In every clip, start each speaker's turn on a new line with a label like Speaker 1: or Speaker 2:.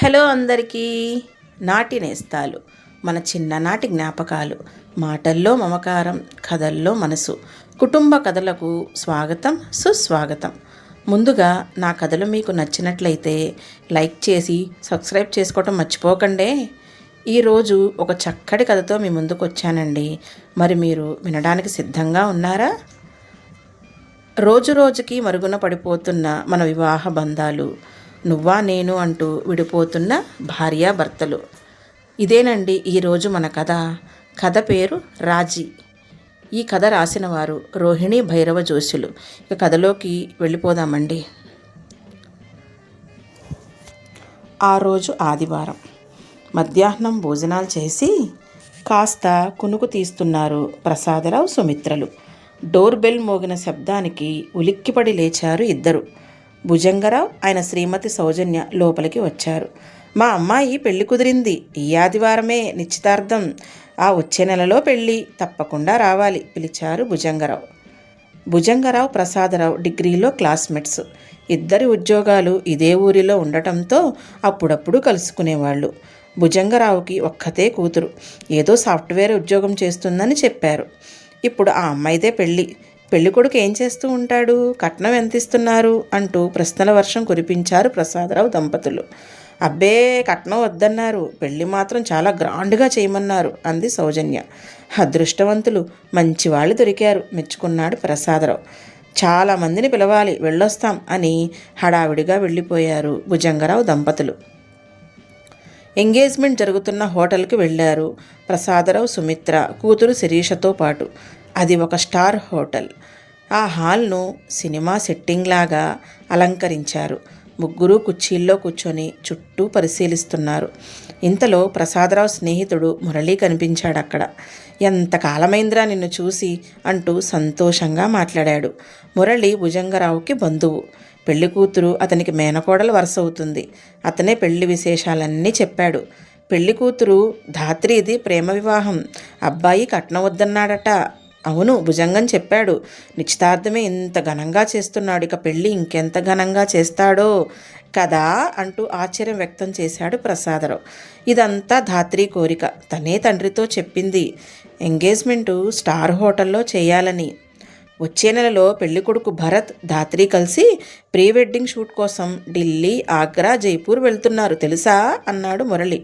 Speaker 1: Hello అందరికీ. నాటి నేస్తాలు, మన చిన్ననాటి జ్ఞాపకాలు, మాటల్లో మమకారం, కథల్లో మనసు, కుటుంబ కథలకు స్వాగతం, సుస్వాగతం. ముందుగా నా కథలు మీకు నచ్చినట్లయితే లైక్ చేసి సబ్స్క్రైబ్ చేసుకోవటం మర్చిపోకండి. ఈరోజు ఒక చక్కటి కథతో మీ ముందుకు వచ్చానండి. మరి మీరు వినడానికి సిద్ధంగా ఉన్నారా? రోజు రోజుకి మరుగున పడిపోతున్న మన వివాహ బంధాలు, నువ్వా నేను అంటూ విడిపోతున్న భార్యాభర్తలు, ఇదేనండి ఈరోజు మన కథ. కథ పేరు రాజీ. ఈ కథ రాసిన వారు రోహిణి భైరవ జోషులు. ఇక కథలోకి వెళ్ళిపోదామండి. ఆ రోజు ఆదివారం మధ్యాహ్నం భోజనాలు చేసి కాస్త కునుకు తీస్తున్నారు ప్రసాదరావు, సుమిత్రలు. డోర్ బెల్ మోగిన శబ్దానికి ఉలిక్కిపడి లేచారు ఇద్దరు. భుజంగరావు, ఆయన శ్రీమతి సౌజన్య లోపలికి వచ్చారు. మా అమ్మాయి పెళ్లి కుదిరింది, ఈ ఆదివారమే నిశ్చితార్థం. ఆ వచ్చే నెలలో పెళ్ళి, తప్పకుండా రావాలి పిలిచారు భుజంగరావు. భుజంగరావు, ప్రసాదరావు డిగ్రీలో క్లాస్మేట్స్. ఇద్దరి ఉద్యోగాలు ఇదే ఊరిలో ఉండటంతో అప్పుడప్పుడు కలుసుకునేవాళ్ళు. భుజంగరావుకి ఒక్కతే కూతురు, ఏదో సాఫ్ట్వేర్ ఉద్యోగం చేస్తుందని చెప్పారు. ఇప్పుడు ఆ అమ్మాయిదే పెళ్ళి. పెళ్ళికొడుకు ఏం చేస్తూ ఉంటాడు, కట్నం ఎంత ఇస్తున్నారు అంటూ ప్రశ్నల వర్షం కురిపించారు ప్రసాదరావు దంపతులు. అబ్బే, కట్నం వద్దన్నారు, పెళ్ళి మాత్రం చాలా గ్రాండ్గా చేయమన్నారు అంది సౌజన్య. అదృష్టవంతులు, మంచి వాళ్ళు దొరికారు మెచ్చుకున్నాడు ప్రసాదరావు. చాలామందిని పిలవాలి, వెళ్ళొస్తాం అని హడావిడిగా వెళ్ళిపోయారు భుజంగరావు దంపతులు. ఎంగేజ్మెంట్ జరుగుతున్న హోటల్కి వెళ్ళారు ప్రసాదరావు, సుమిత్ర, కూతురు శిరీషతో పాటు. అది ఒక స్టార్ హోటల్. ఆ హాల్ను సినిమా సెట్టింగ్ లాగా అలంకరించారు. ముగ్గురు కుర్చీల్లో కూర్చొని చుట్టూ పరిశీలిస్తున్నారు. ఇంతలో ప్రసాదరావు స్నేహితుడు మురళి కనిపించాడు అక్కడ. ఎంతకాలమైందిరా నిన్ను చూసి అంటూ సంతోషంగా మాట్లాడాడు. మురళి భుజంగరావుకి బంధువు. పెళ్లి కూతురు అతనికి మేనకోడలు వరుస అవుతుంది. అతనే పెళ్లి విశేషాలన్నీ చెప్పాడు. పెళ్లి కూతురు ధాత్రిది ప్రేమ వివాహం, అబ్బాయి కట్నం వద్దన్నాడట. అవును, భుజంగం చెప్పాడు. నిశ్చితార్థమే ఇంత ఘనంగా చేస్తున్నాడు, ఇక పెళ్ళి ఇంకెంత ఘనంగా చేస్తాడో కదా అంటూ ఆశ్చర్యం వ్యక్తం చేశాడు ప్రసాదరావు. ఇదంతా ధాత్రి కోరిక. తనే తండ్రితో చెప్పింది ఎంగేజ్మెంటు స్టార్ హోటల్లో చేయాలని. వచ్చే నెలలో పెళ్ళికొడుకు భరత్, ధాత్రి కలిసి ప్రీ వెడ్డింగ్ షూట్ కోసం ఢిల్లీ, ఆగ్రా, జైపూర్ వెళ్తున్నారు తెలుసా అన్నాడు మురళి.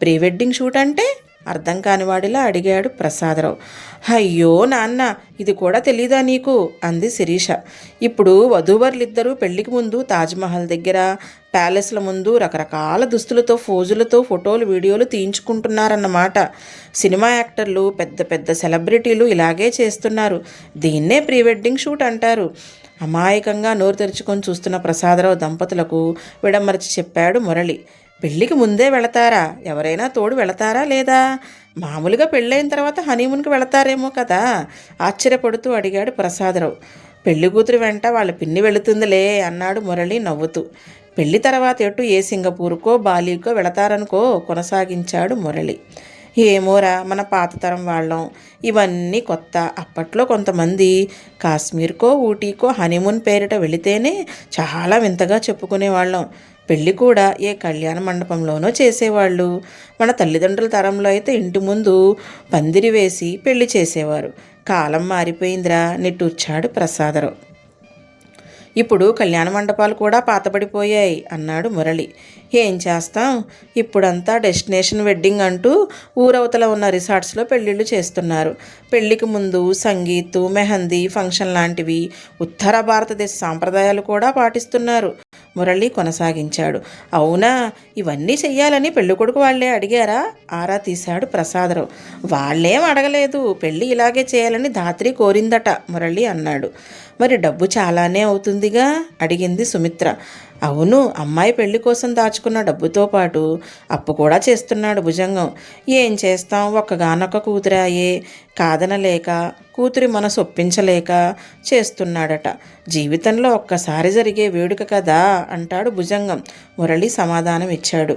Speaker 1: ప్రీ వెడ్డింగ్ షూట్ అంటే అర్థం కానివాడిలా అడిగాడు ప్రసాదరావు. అయ్యో నాన్న, ఇది కూడా తెలీదా నీకు అంది శిరీష. ఇప్పుడు వధూవరులిద్దరూ పెళ్లికి ముందు తాజ్మహల్ దగ్గర, ప్యాలెస్ల ముందు రకరకాల దుస్తులతో, ఫోజులతో ఫోటోలు, వీడియోలు తీయించుకుంటున్నారన్నమాట. సినిమా యాక్టర్లు, పెద్ద పెద్ద సెలబ్రిటీలు ఇలాగే చేస్తున్నారు. దీన్నే ప్రీ వెడ్డింగ్ షూట్ అంటారు. అమాయకంగా నోరు తెరుచుకొని చూస్తున్న ప్రసాదరావు దంపతులకు విడమర్చి చెప్పాడు మురళి. పెళ్ళికి ముందే వెళతారా? ఎవరైనా తోడు వెళతారా లేదా? మామూలుగా పెళ్ళైన తర్వాత హనీమూన్కి వెళతారేమో కదా ఆశ్చర్యపడుతూ అడిగాడు ప్రసాదరావు. పెళ్లి కూతురు వెంట వాళ్ళ పిన్ని వెళుతుందిలే అన్నాడు మురళి నవ్వుతూ. పెళ్లి తర్వాత ఎటు ఏ సింగపూర్కో, బాలీకో వెళతారనుకో కొనసాగించాడు మురళి. ఏమోరా, మన పాతతరం వాళ్ళం, ఇవన్నీ కొత్త. అప్పట్లో కొంతమంది కాశ్మీర్కో, ఊటీకో హనీమూన్ పేరిట వెళితేనే చాలా వింతగా చెప్పుకునేవాళ్ళం. పెళ్ళి కూడా ఏ కళ్యాణ మండపంలోనో చేసేవాళ్ళు. మన తల్లిదండ్రుల తరంలో అయితే ఇంటి ముందు పందిరి వేసి పెళ్లి చేసేవారు. కాలం మారిపోయిందిరా నిట్టూర్చాడు ప్రసాదరావు. ఇప్పుడు కళ్యాణ మండపాలు కూడా పాతబడిపోయాయి అన్నాడు మురళి. ఏం చేస్తాం, ఇప్పుడంతా డెస్టినేషన్ వెడ్డింగ్ అంటూ ఊరవతల ఉన్న రిసార్ట్స్లో పెళ్ళిళ్ళు చేస్తున్నారు. పెళ్లికి ముందు సంగీత్, మెహందీ ఫంక్షన్ లాంటివి ఉత్తర భారతదేశ సాంప్రదాయాలు కూడా పాటిస్తున్నారు మురళి కొనసాగించాడు. అవునా, ఇవన్నీ చెయ్యాలని పెళ్ళికొడుకు వాళ్ళే అడిగారా ఆరా తీశాడు ప్రసాదరావు. వాళ్ళేం అడగలేదు, పెళ్ళి ఇలాగే చేయాలని ధాత్రి కోరిందట మురళి అన్నాడు. మరి డబ్బు చాలానే అవుతుందిగా అడిగింది సుమిత్ర. అవును, అమ్మాయి పెళ్లి కోసం దాచుకున్న డబ్బుతో పాటు అప్పు కూడా చేస్తున్నాడు భుజంగం. ఏం చేస్తాం, ఒక్కగానొక్క కూతురాయే, కాదనలేక కూతురి మనసు ఒప్పించలేక చేస్తున్నాడట. జీవితంలో ఒక్కసారి జరిగే వేడుక కదా అంటాడు భుజంగం. మురళి సమాధానం ఇచ్చాడు.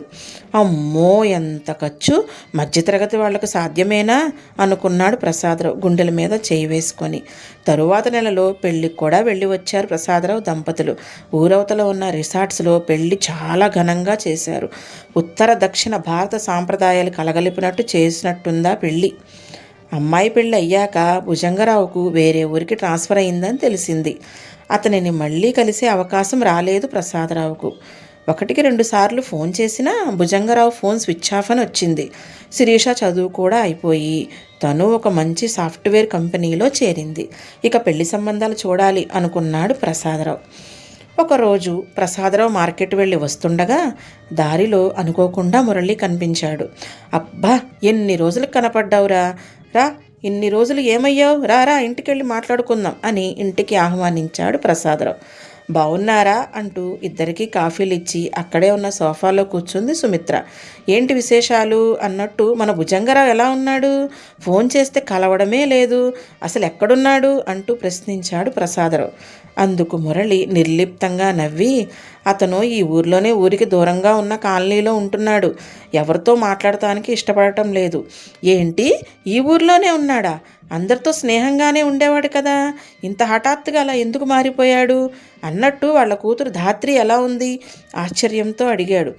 Speaker 1: అమ్మో, ఎంత ఖర్చు! మధ్యతరగతి వాళ్లకు సాధ్యమేనా అనుకున్నాడు ప్రసాదరావు గుండెల మీద చేయి వేసుకొని. తరువాత నెలలో పెళ్లికి కూడా వెళ్ళి వచ్చారు ప్రసాదరావు దంపతులు. ఊరవతల ఉన్న రిసార్ట్స్లో పెళ్లి చాలా ఘనంగా చేశారు. ఉత్తర దక్షిణ భారత సాంప్రదాయాలు కలగలిపినట్టు చేసినట్టుందా పెళ్ళి. అమ్మాయి పెళ్ళి అయ్యాక భుజంగరావుకు వేరే ఊరికి ట్రాన్స్ఫర్ అయిందని తెలిసింది. అతనిని మళ్ళీ కలిసే అవకాశం రాలేదు ప్రసాదరావుకు. 1-2 సార్లు ఫోన్ చేసినా భుజంగరావు ఫోన్ స్విచ్ ఆఫ్ అని వచ్చింది. శిరీష చదువు కూడా అయిపోయి తను ఒక మంచి సాఫ్ట్వేర్ కంపెనీలో చేరింది. ఇక పెళ్లి సంబంధాలు చూడాలి అనుకున్నాడు ప్రసాదరావు. ఒకరోజు ప్రసాదరావు మార్కెట్ వెళ్ళి వస్తుండగా దారిలో అనుకోకుండా మురళి కనిపించాడు. అబ్బా, ఎన్ని రోజులకు కనపడ్డావురా, రా, ఇన్ని రోజులు ఏమయ్యావు, రారా ఇంటికెళ్ళి మాట్లాడుకుందాం అని ఇంటికి ఆహ్వానించాడు ప్రసాదరావు. బాగున్నారా అంటూ ఇద్దరికీ కాఫీలు ఇచ్చి అక్కడే ఉన్న సోఫాలో కూర్చుంది సుమిత్ర. ఏంటి విశేషాలు అన్నట్టు మన భుజంగరావు ఎలా ఉన్నాడు? ఫోన్ చేస్తే కలవడమే లేదు, అసలు ఎక్కడున్నాడు అంటూ ప్రశ్నించాడు ప్రసాదరావు. అందుకు మురళి నిర్లిప్తంగా నవ్వి, అతను ఈ ఊరిలోనే ఊరికి దూరంగా ఉన్న కాలనీలో ఉంటున్నాడు. ఎవరితో మాట్లాడటానికి ఇష్టపడటం లేదు. ఏంటి, ఈ ఊరిలోనే ఉన్నాడా? అందరితో స్నేహంగానే ఉండేవాడు కదా, ఇంత హఠాత్తుగా అలా ఎందుకు మారిపోయాడు అన్నట్టు వాళ్ళ కూతురు ధాత్రి ఎలా ఉంది ఆశ్చర్యంతో అడిగాడు.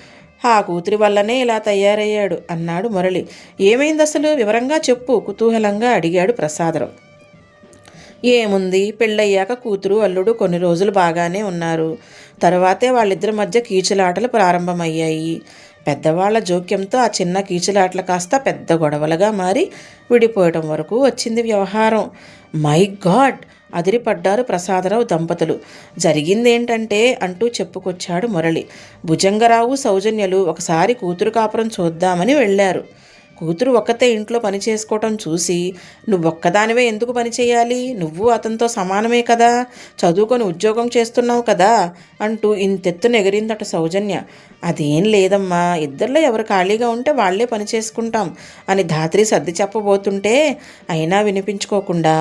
Speaker 1: ఆ కూతురి వల్లనే ఇలా తయారయ్యాడు అన్నాడు మురళి. ఏమైంది అసలు, వివరంగా చెప్పు కుతూహలంగా అడిగాడు ప్రసాదరావు. ఏముంది, పెళ్ళయ్యాక కూతురు అల్లుడు కొన్ని రోజులు బాగానే ఉన్నారు. తర్వాతే వాళ్ళిద్దరి మధ్య కీచులాటలు ప్రారంభమయ్యాయి. పెద్దవాళ్ల జోక్యంతో ఆ చిన్న కీచులాటలు కాస్త పెద్ద గొడవలుగా మారి విడిపోయటం వరకు వచ్చింది వ్యవహారం. మై గాడ్, అదిరిపడ్డారు ప్రసాదరావు దంపతులు. జరిగిందేంటంటే అంటూ చెప్పుకొచ్చాడు మురళి. భుజంగరావు సౌజన్యలు ఒకసారి కూతురు కాపురం చూద్దామని వెళ్ళారు. కూతురు ఒక్కతే ఇంట్లో పని చేసుకోవటం చూసి, నువ్వొక్కదానివే ఎందుకు పని చేయాలి, నువ్వు అతనితో సమానమే కదా, చదువుకొని ఉద్యోగం చేస్తున్నావు కదా అంటూ ఇంతెత్తున ఎగిరిందట సౌజన్య. అదేం లేదమ్మా, ఇద్దరిలో ఎవరు ఖాళీగా ఉంటే వాళ్లే పని చేసుకుంటాం అని ధాత్రి సర్ది చెప్పబోతుంటే అయినా వినిపించుకోకుండా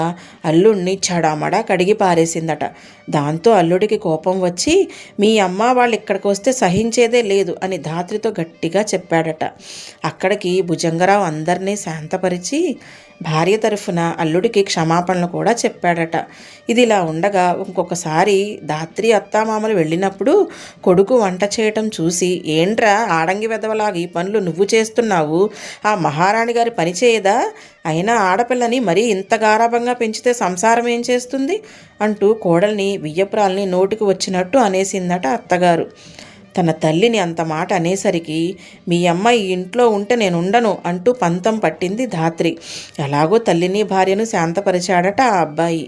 Speaker 1: అల్లుడిని చడామడా కడిగి పారేసిందట. దాంతో అల్లుడికి కోపం వచ్చి, మీ అమ్మ వాళ్ళు ఇక్కడికి వస్తే సహించేదే లేదు అని ధాత్రితో గట్టిగా చెప్పాడట. అక్కడికి భుజంగరావు అందరినీ శాంతపరిచి భార్య తరఫున అల్లుడికి క్షమాపణలు కూడా చెప్పాడట. ఇది ఇలా ఉండగా ఇంకొకసారి ధాత్రి అత్తామామలు వెళ్ళినప్పుడు కొడుకు వంట చేయటం చూసి, ఏంట్రా ఆడంగి వెదవలాగా ఈ పనులు నువ్వు చేస్తున్నావు, ఆ మహారాణి గారి పని చేయదా, అయినా ఆడపిల్లని మరీ ఇంత గారాభంగా పెంచితే సంసారం ఏం చేస్తుంది అంటూ కోడల్ని వియ్యపురాల్ని నోటికి వచ్చినట్టు అనేసిందట అత్తగారు. తన తల్లిని అంత మాట అనేసరికి, మీ అమ్మాయి ఇంట్లో ఉంటే నేను ఉండను అంటూ పంతం పట్టింది ధాత్రి. ఎలాగో తల్లిని భార్యను శాంతపరిచాడట ఆ అబ్బాయి.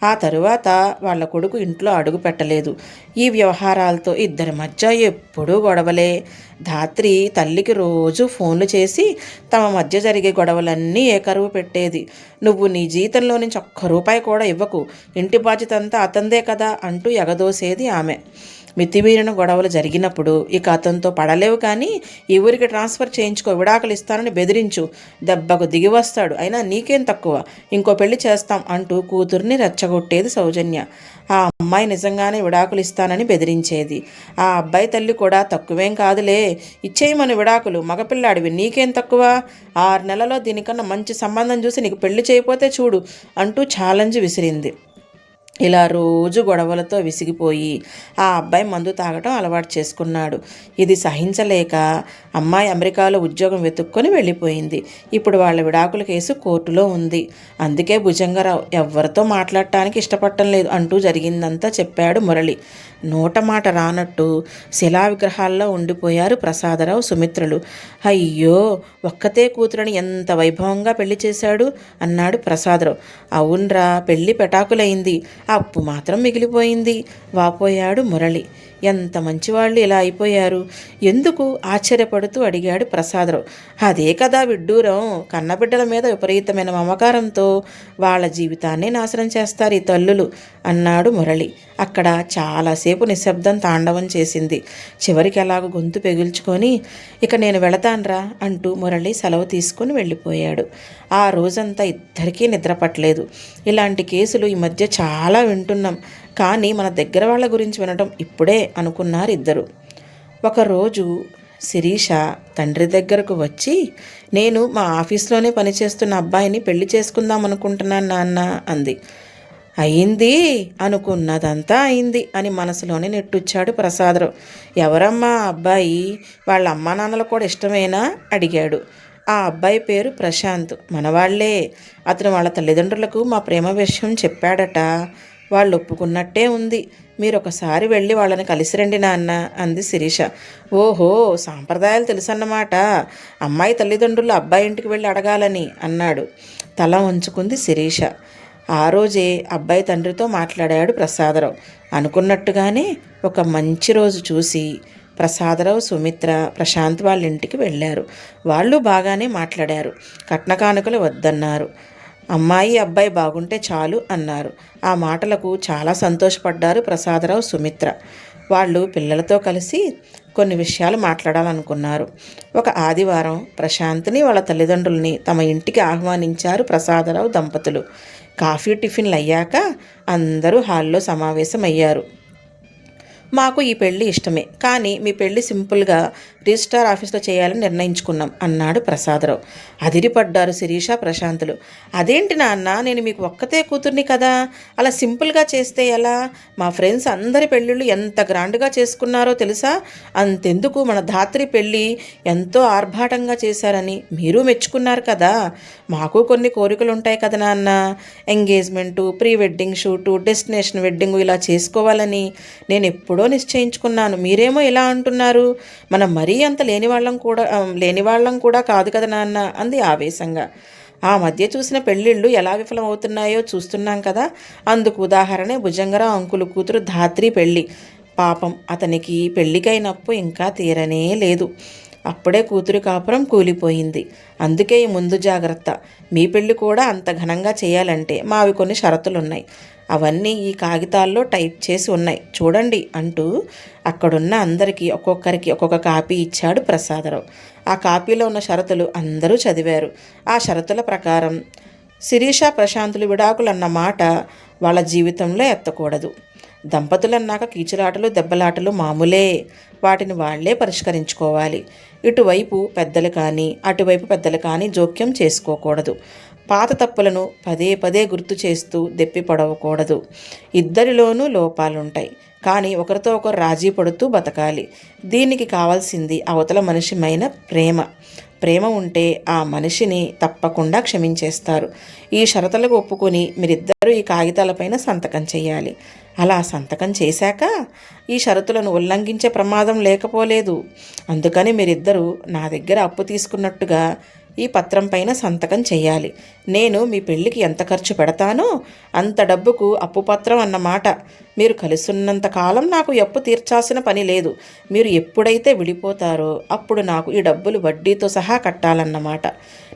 Speaker 1: ఆ తరువాత వాళ్ళ కొడుకు ఇంట్లో అడుగు పెట్టలేదు. ఈ వ్యవహారాలతో ఇద్దరి మధ్య ఎప్పుడూ గొడవలే. ధాత్రి తల్లికి రోజు ఫోన్లు చేసి తమ మధ్య జరిగే గొడవలన్నీ ఏకరువు పెట్టేది. నువ్వు నీ జీతంలో నుంచి ₹1 కూడా ఇవ్వకు, ఇంటి బాధ్యత అంతా అతందే కదా అంటూ ఎగదోసేది ఆమె. మితిమీరిన గొడవలు జరిగినప్పుడు, ఇక అతనితో పడలేవు కానీ ఈ ఊరికి ట్రాన్స్ఫర్ చేయించుకో, విడాకులు ఇస్తానని బెదిరించు, దెబ్బకు దిగి వస్తాడు, అయినా నీకేం తక్కువ, ఇంకో పెళ్లి చేస్తాం అంటూ కూతుర్ని రెచ్చగొట్టేది సౌజన్య. ఆ అమ్మాయి నిజంగానే విడాకులు ఇస్తానని బెదిరించేది. ఆ అబ్బాయి తల్లి కూడా తక్కువేం కాదులే, ఇచ్చేయమని విడాకులు, మగపిల్లాడివి, నీకేం తక్కువ, 6 నెలలో దీనికన్నా మంచి సంబంధం చూసి నీకు పెళ్లి చేయకపోతే చూడు అంటూ ఛాలెంజ్ విసిరింది. ఇలా రోజు గొడవలతో విసిగిపోయి ఆ అబ్బాయి మందు తాగటం అలవాటు చేసుకున్నాడు. ఇది సహించలేక అమ్మాయి అమెరికాలో ఉద్యోగం వెతుక్కొని వెళ్ళిపోయింది. ఇప్పుడు వాళ్ళ విడాకుల కేసు కోర్టులో ఉంది. అందుకే భుజంగరావు ఎవ్వరితో మాట్లాడటానికి ఇష్టపడటం లేదు అంటూ జరిగిందంతా చెప్పాడు మురళి. నోట మాట రానట్టు శిలా విగ్రహాల్లో ఉండిపోయారు ప్రసాదరావు సుమిత్రలు. అయ్యో, ఒక్కతే కూతురని ఎంత వైభవంగా పెళ్లి చేశాడు అన్నాడు ప్రసాదరావు. అవునరా, పెళ్లి పెటాకులైంది, అప్పు మాత్రం మిగిలిపోయింది వాపోయాడు మురళి. ఎంత మంచివాళ్ళు ఇలా అయిపోయారు ఎందుకు ఆశ్చర్యపడుతూ అడిగాడు ప్రసాదరావు. అదే కదా విడ్డూరం, కన్నబిడ్డల మీద విపరీతమైన మమకారంతో వాళ్ళ జీవితాన్ని నాశనం చేస్తారు ఈ తల్లులు అన్నాడు మురళి. అక్కడ చాలాసేపు నిశ్శబ్దం తాండవం చేసింది. చివరికి ఎలాగో గొంతు పెగుల్చుకొని ఇక నేను వెళతాన్రా అంటూ మురళి సెలవు తీసుకుని వెళ్ళిపోయాడు. ఆ రోజంతా ఇద్దరికీ నిద్రపట్టలేదు. ఇలాంటి కేసులు ఈ మధ్య చాలా వింటున్నాం, కానీ మన దగ్గర వాళ్ళ గురించి వినడం ఇప్పుడే అనుకున్నారు ఇద్దరు. ఒకరోజు శిరీష తండ్రి దగ్గరకు వచ్చి, నేను మా ఆఫీస్లోనే పనిచేస్తున్న అబ్బాయిని పెళ్లి చేసుకుందాం అనుకుంటున్నాను నాన్న అంది. అయింది, అనుకున్నదంతా అయింది అని మనసులోనే నెట్టుచ్చాడు ప్రసాదరావు. ఎవరమ్మా అబ్బాయి, వాళ్ళ అమ్మా నాన్నలు కూడా ఇష్టమేనా అడిగాడు. ఆ అబ్బాయి పేరు ప్రశాంత్, మనవాళ్లే. అతను వాళ్ళ తల్లిదండ్రులకు మా ప్రేమ విషయం చెప్పాడట. వాళ్ళు ఒప్పుకున్నట్టే ఉంది. మీరు ఒకసారి వెళ్ళి వాళ్ళని కలిసి రండి నాన్న అంది శిరీష. ఓహో, సాంప్రదాయాలు తెలుసన్నమాట. అమ్మాయి తల్లిదండ్రులు అబ్బాయి ఇంటికి వెళ్ళి అడగాలని అన్నాడు. తల వంచుకుంది శిరీష. ఆ రోజే అబ్బాయి తండ్రితో మాట్లాడాడు ప్రసాదరావు. అనుకున్నట్టుగానే ఒక మంచి రోజు చూసి ప్రసాదరావు, సుమిత్ర ప్రశాంత్ వాళ్ళ ఇంటికి వెళ్ళారు. వాళ్ళు బాగానే మాట్లాడారు. కట్న కానుకలు వద్దన్నారు. అమ్మాయి అబ్బాయి బాగుంటే చాలు అన్నారు. ఆ మాటలకు చాలా సంతోషపడ్డారు ప్రసాదరావు, సుమిత్ర. వాళ్ళు పిల్లలతో కలిసి కొన్ని విషయాలు మాట్లాడాలనుకున్నారు. ఒక ఆదివారం ప్రశాంత్ని వాళ్ళ తల్లిదండ్రుల్ని తమ ఇంటికి ఆహ్వానించారు ప్రసాదరావు దంపతులు. కాఫీ టిఫిన్లు అయ్యాక అందరూ హాల్లో సమావేశమయ్యారు. మాకు ఈ పెళ్ళి ఇష్టమే, కానీ మీ పెళ్ళి సింపుల్గా రిజిస్ట్రార్ ఆఫీస్లో చేయాలని నిర్ణయించుకున్నాం అన్నాడు ప్రసాదరావు. అదిరిపడ్డారు శిరీష, ప్రశాంతులు. అదేంటి నాన్న, నేను మీకు ఒక్కతే కూతుర్ని కదా, అలా సింపుల్గా చేస్తే ఎలా? మా ఫ్రెండ్స్ అందరి పెళ్ళిళ్ళు ఎంత గ్రాండ్గా చేసుకున్నారో తెలుసా? అంతెందుకు, మన ధాత్రి పెళ్ళి ఎంతో ఆర్భాటంగా చేశారని మీరు మెచ్చుకున్నారు కదా. మాకు కొన్ని కోరికలు ఉంటాయి కదా నాన్న. Engagement, pre wedding shoot, destination wedding ఇలా చేసుకోవాలని నేను ఎప్పుడూ నిశ్చయించుకున్నాను. మీరేమో ఇలా అంటున్నారు. మనం మరీ అంత లేనివాళ్ళం కూడా కాదు కదా నాన్న అంది ఆవేశంగా. ఆ మధ్య చూసిన పెళ్ళిళ్ళు ఎలా విఫలమవుతున్నాయో చూస్తున్నాం కదా. అందుకు ఉదాహరణే భుజంగరావు అంకులు కూతురు ధాత్రి పెళ్ళి. పాపం, అతనికి పెళ్ళికైనప్పు ఇంకా తీరనే లేదు. అప్పుడే కూతురి కాపురం కూలిపోయింది. అందుకే ఈ ముందు జాగ్రత్త. మీ పెళ్ళి కూడా అంత ఘనంగా చేయాలంటే మావి కొన్ని షరతులున్నాయి. అవన్నీ ఈ కాగితాల్లో టైప్ చేసి ఉన్నాయి చూడండి అంటూ అక్కడున్న అందరికీ ఒక్కొక్కరికి ఒక్కొక్క కాపీ ఇచ్చాడు ప్రసాదరావు. ఆ కాపీలో ఉన్న షరతులు అందరూ చదివారు. ఆ షరతుల ప్రకారం శిరీష, ప్రశాంతులు విడాకులు అన్న మాట వాళ్ళ జీవితంలో ఎత్తకూడదు. దంపతులన్నాక కీచులాటలు, దెబ్బలాటలు మామూలే. వాటిని వాళ్లే పరిష్కరించుకోవాలి. ఇటువైపు పెద్దలు కానీ అటువైపు పెద్దలు కానీ జోక్యం చేసుకోకూడదు. పాత తప్పులను పదే పదే గుర్తు చేస్తూ దెప్పి పొడవకూడదు. ఇద్దరిలోనూ లోపాలుంటాయి, కానీ ఒకరితో ఒకరు రాజీ పడుతూ బతకాలి. దీనికి కావాల్సింది అవతల మనిషిమైన ప్రేమ. ప్రేమ ఉంటే ఆ మనిషిని తప్పకుండా క్షమించేస్తారు. ఈ షరతులకు ఒప్పుకొని మీరిద్దరూ ఈ కాగితాలపైన సంతకం చేయాలి. అలా సంతకం చేశాక ఈ షరతులను ఉల్లంఘించే ప్రమాదం లేకపోలేదు. అందుకని మీరిద్దరూ నా దగ్గర అప్పు తీసుకున్నట్టుగా ఈ పత్రం పైన సంతకం చేయాలి. నేను మీ పెళ్ళికి ఎంత ఖర్చు పెడతానో అంత డబ్బుకు అప్పుపత్రం అన్నమాట. మీరు కలిసున్నంత కాలం నాకు అప్పు తీర్చాల్సిన పని లేదు. మీరు ఎప్పుడైతే విడిపోతారో అప్పుడు నాకు ఈ డబ్బులు వడ్డీతో సహా కట్టాలన్నమాట.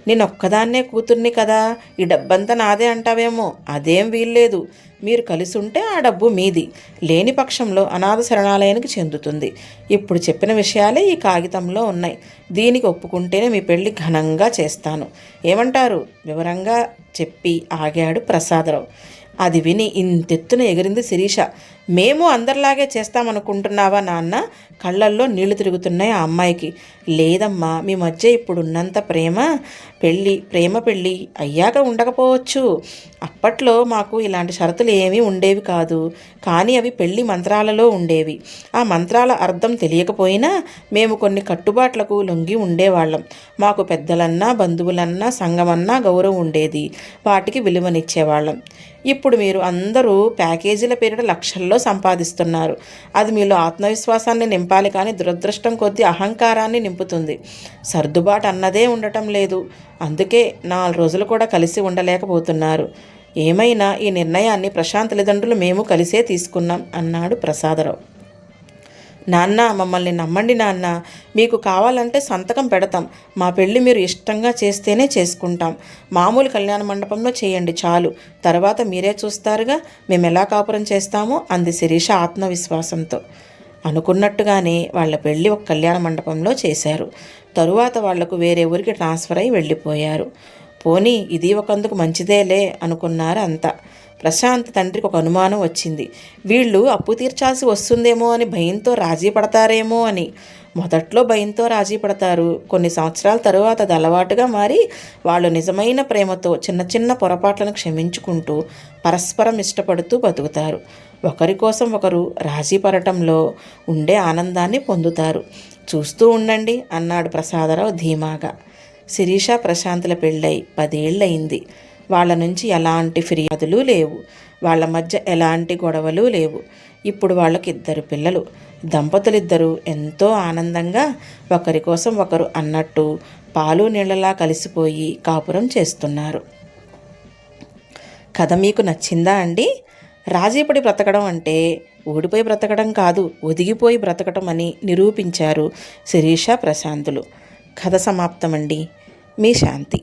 Speaker 1: నేను ఒక్కదాన్నే కూతుర్ని కదా, ఈ డబ్బంతా నాదే అంటావేమో. అదేం వీల్లేదు. మీరు కలిసి ఉంటే ఆ డబ్బు మీది, లేని పక్షంలో అనాథ శరణాలయానికి చెందుతుంది. ఇప్పుడు చెప్పిన విషయాలే ఈ కాగితంలో ఉన్నాయి. దీనికి ఒప్పుకుంటేనే మీ పెళ్ళి ఘనంగా చేస్తాను. ఏమంటారు? వివరంగా చెప్పి ఆగాడు ప్రసాదరావు. అది విని ఇంతెత్తున ఎగిరింది శిరీష. మేము అందరిలాగే చేస్తామనుకుంటున్నావా నాన్న? కళ్ళల్లో నీళ్లు తిరుగుతున్నాయి ఆ అమ్మాయికి. లేదమ్మా, మీ మధ్య ఇప్పుడున్నంత ప్రేమ పెళ్ళి అయ్యాక ఉండకపోవచ్చు. అప్పట్లో మాకు ఇలాంటి షరతులు ఏమీ ఉండేవి కాదు, కానీ అవి పెళ్లి మంత్రాలలో ఉండేవి. ఆ మంత్రాల అర్థం తెలియకపోయినా మేము కొన్ని కట్టుబాట్లకు లొంగి ఉండేవాళ్ళం. మాకు పెద్దలన్నా, బంధువులన్నా, సంఘమన్నా గౌరవం ఉండేది. వాటికి విలువనిచ్చేవాళ్ళం. ఇప్పుడు మీరు అందరూ ప్యాకేజీల పేరిట లక్షల్లో సంపాదిస్తున్నారు. అది మీలో ఆత్మవిశ్వాసాన్ని నింపాలి, కానీ దురదృష్టం కొద్దీ అహంకారాన్ని నింపుతుంది. సర్దుబాటు అన్నదే ఉండటం లేదు. అందుకే 4 రోజులు కూడా కలిసి ఉండలేకపోతున్నారు. ఏమైనా ఈ నిర్ణయాన్ని ప్రశాంత్ తల్లిదండ్రులు మేము కలిసే తీసుకున్నాం అన్నాడు ప్రసాదరావు. నాన్న, మమ్మల్ని నమ్మండి నాన్న, మీకు కావాలంటే సంతకం పెడతాం. మా పెళ్ళి మీరు ఇష్టంగా చేస్తేనే చేసుకుంటాం. మామూలు కళ్యాణ మండపంలో చేయండి చాలు, తర్వాత మీరే చూస్తారుగా మేము ఎలా కాపురం చేస్తామో అంది శిరీష ఆత్మవిశ్వాసంతో. అనుకున్నట్టుగానే వాళ్ళ పెళ్ళి ఒక కళ్యాణ మండపంలో చేశారు. తరువాత వాళ్లకు వేరే ఊరికి ట్రాన్స్ఫర్ అయి వెళ్ళిపోయారు. పోనీ ఇది ఒకందుకు మంచిదేలే అనుకున్నారు అంతా. ప్రశాంత్ తండ్రికి ఒక అనుమానం వచ్చింది. వీళ్ళు అప్పు తీర్చాల్సి వస్తుందేమో అని భయంతో రాజీ పడతారేమో అని. మొదట్లో భయంతో రాజీ పడతారు. కొన్ని సంవత్సరాల తరువాత అది అలవాటుగా మారి వాళ్ళు నిజమైన ప్రేమతో చిన్న చిన్న పొరపాట్లను క్షమించుకుంటూ పరస్పరం ఇష్టపడుతూ బతుకుతారు. ఒకరి కోసం ఒకరు రాజీ పడటంలో ఉండే ఆనందాన్ని పొందుతారు. చూస్తూ ఉండండి అన్నాడు ప్రసాదరావు ధీమాగా. శిరీష ప్రశాంతుల పెళ్ళై 10 ఏళ్ళయింది. వాళ్ళ నుంచి ఎలాంటి ఫిర్యాదులు లేవు. వాళ్ళ మధ్య ఎలాంటి గొడవలు లేవు. ఇప్పుడు వాళ్ళకి 2 పిల్లలు. దంపతులిద్దరూ ఎంతో ఆనందంగా ఒకరి కోసం ఒకరు అన్నట్టు పాలు నీళ్ళలా కలిసిపోయి కాపురం చేస్తున్నారు. కథ మీకు నచ్చిందా అండి? రాజీపడి బ్రతకడం అంటే ఓడిపోయి బ్రతకడం కాదు, ఒదిగిపోయి బ్రతకడం అని నిరూపించారు శిరీష ప్రశాంతులు. కథ సమాప్తమండి. మీ శాంతి.